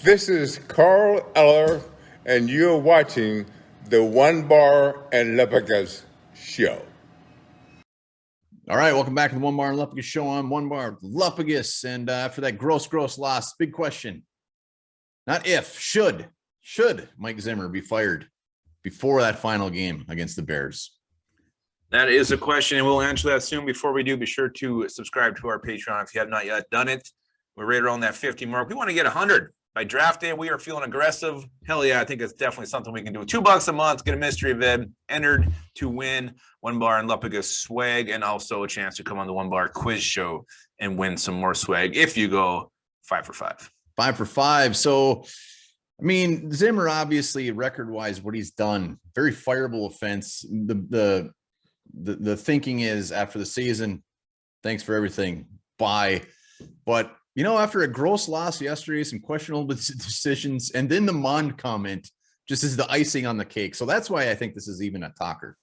This is Carl Eller, and you're watching the One Bar and Lepicus Show. All right, welcome back to the One Bar and Lepicus Show. I'm One Bar Lepicus, and after that gross loss, big question. Not if, should Mike Zimmer be fired before that final game against the Bears? That is a question, and we'll answer that soon. Before we do, be sure to subscribe to our Patreon if you have not yet done it. We're right around that 50 mark. We want to get 100 by draft day. We are feeling aggressive. Hell yeah, I think it's definitely something we can do. $2 a month, get a mystery vid, entered to win One Bar and Lepicus swag, and also a chance to come on the One Bar quiz show and win some more swag if you go 5 for 5. 5 for 5. So, I mean, Zimmer, obviously, record-wise, what he's done, very fireable offense. The thinking is after the season, thanks for everything, bye. But you know, after a gross loss yesterday, some questionable decisions, and then the Mond comment just is the icing on the cake. So that's why I think this is even a talker.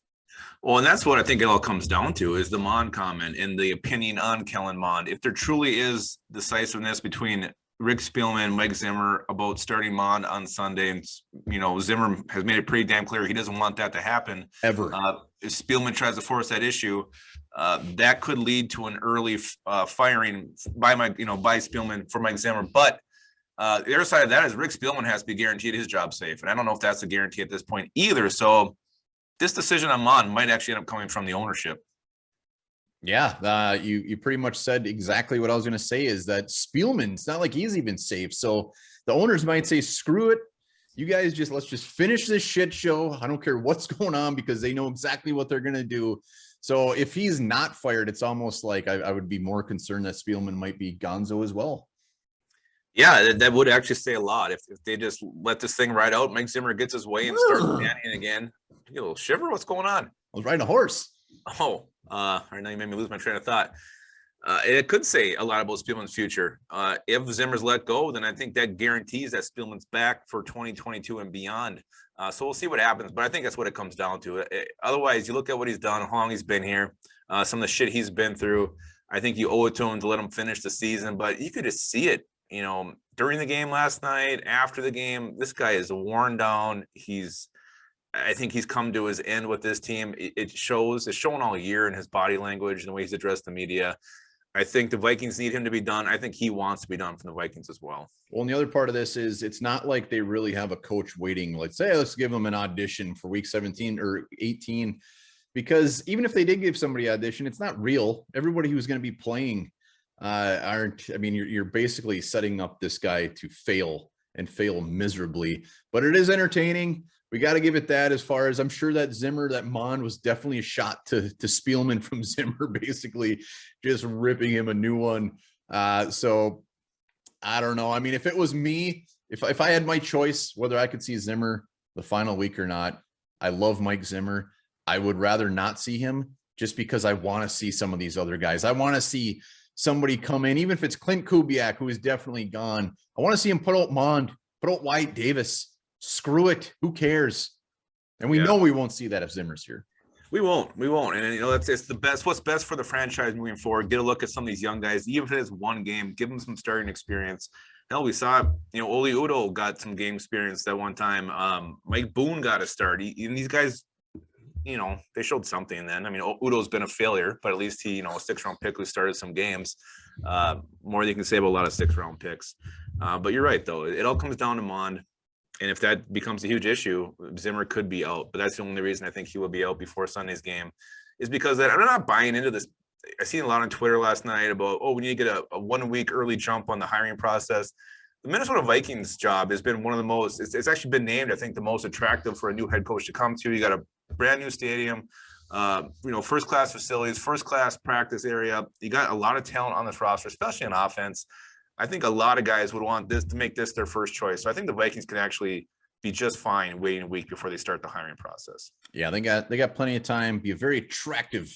Well, and that's what I think it all comes down to is the Mond comment and the opinion on Kellen Mond. If there truly is decisiveness between Rick Spielman and Mike Zimmer about starting Mond on Sunday, and you know, Zimmer has made it pretty damn clear he doesn't want that to happen ever. If Spielman tries to force that issue, that could lead to an early firing by Spielman for Mike Zimmer. But the other side of that is Rick Spielman has to be guaranteed his job safe, and I don't know if that's a guarantee at this point either. So this decision on Mond might actually end up coming from the ownership. Yeah, you pretty much said exactly what I was going to say, is that Spielman, it's not like he's even safe. So the owners might say, screw it. You guys let's just finish this shit show. I don't care what's going on, because they know exactly what they're going to do. So if he's not fired, it's almost like I would be more concerned that Spielman might be gonzo as well. Yeah, that would actually say a lot. If they just let this thing ride out, Mike Zimmer gets his way and starts panning again. You get a little shiver? What's going on? I was riding a horse. Oh, all right, now you made me lose my train of thought. It could say a lot about Spielman's future. If Zimmer's let go, then I think that guarantees that Spielman's back for 2022 and beyond. So we'll see what happens, but I think that's what it comes down to. Otherwise, you look at what he's done, how long he's been here, some of the shit he's been through. I think you owe it to him to let him finish the season, but you could just see it, you know, during the game last night, after the game. This guy is worn down. I think he's come to his end with this team. It's shown all year in his body language and the way he's addressed the media. I think the Vikings need him to be done. I think he wants to be done from the Vikings as well. Well, and the other part of this is it's not like they really have a coach waiting. Let's say, let's give him an audition for week 17 or 18, because even if they did give somebody audition, it's not real. Everybody who's going to be playing aren't. I mean, you're basically setting up this guy to fail and fail miserably, but it is entertaining. We got to give it that. As far as I'm sure that Mond was definitely a shot to Spielman from Zimmer, basically just ripping him a new one. So I don't know. I mean, if it was me, if I had my choice, whether I could see Zimmer the final week or not, I love Mike Zimmer. I would rather not see him, just because I want to see some of these other guys. I want to see somebody come in, even if it's Clint Kubiak, who is definitely gone. I want to see him put out Mond, put out Wyatt Davis. Screw it. Who cares? And we know we won't see that if Zimmer's here. We won't. And you know, it's the best. What's best for the franchise moving forward? Get a look at some of these young guys, even if it is one game. Give them some starting experience. Hell, we saw, you know, Oli Udo got some game experience that one time. Mike Boone got a start. And these guys, you know, they showed something then. I mean, Udo's been a failure, but at least he, you know, a 6-round pick who started some games. More than you can say about a lot of 6-round picks. But you're right, though. It all comes down to Mond. And if that becomes a huge issue, Zimmer could be out. But that's the only reason I think he will be out before Sunday's game, is because I'm not buying into this. I seen a lot on Twitter last night about, we need to get a 1 week early jump on the hiring process. The Minnesota Vikings job has been one of the most, it's actually been named, I think, the most attractive for a new head coach to come to. You got a brand new stadium, you know, first-class facilities, first-class practice area. You got a lot of talent on this roster, especially on offense. I think a lot of guys would want this to make this their first choice. So I think the Vikings can actually be just fine waiting a week before they start the hiring process. Yeah, they got plenty of time. Be a very attractive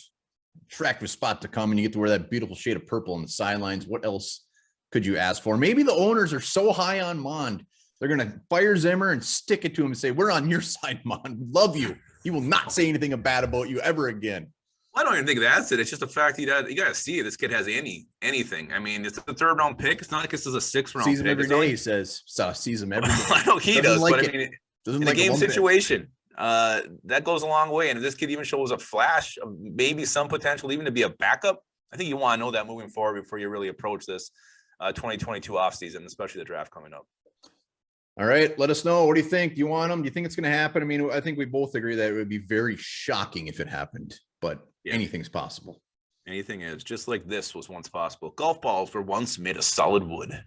spot to come, and you get to wear that beautiful shade of purple on the sidelines. What else could you ask for? Maybe the owners are so high on Mond, they're going to fire Zimmer and stick it to him and say, we're on your side, Mond. Love you. He will not say anything bad about you ever again. I don't even think that's it. It's just the fact that you got to see this kid has anything. I mean, it's a 3rd round pick. It's not like this is a 6th round Sees him pick. every It's not day. like, He says, "So sees him every day." I know he Doesn't does, like but it. I mean, Doesn't in like the it game one bit. situation, that goes a long way. And if this kid even shows a flash of maybe some potential, even to be a backup, I think you want to know that moving forward before you really approach this 2022 offseason, especially the draft coming up. All right, let us know. What do you think? Do you want him? Do you think it's going to happen? I mean, I think we both agree that it would be very shocking if it happened, but anything's possible. Anything is, just like this was once possible. Golf balls were once made of solid wood.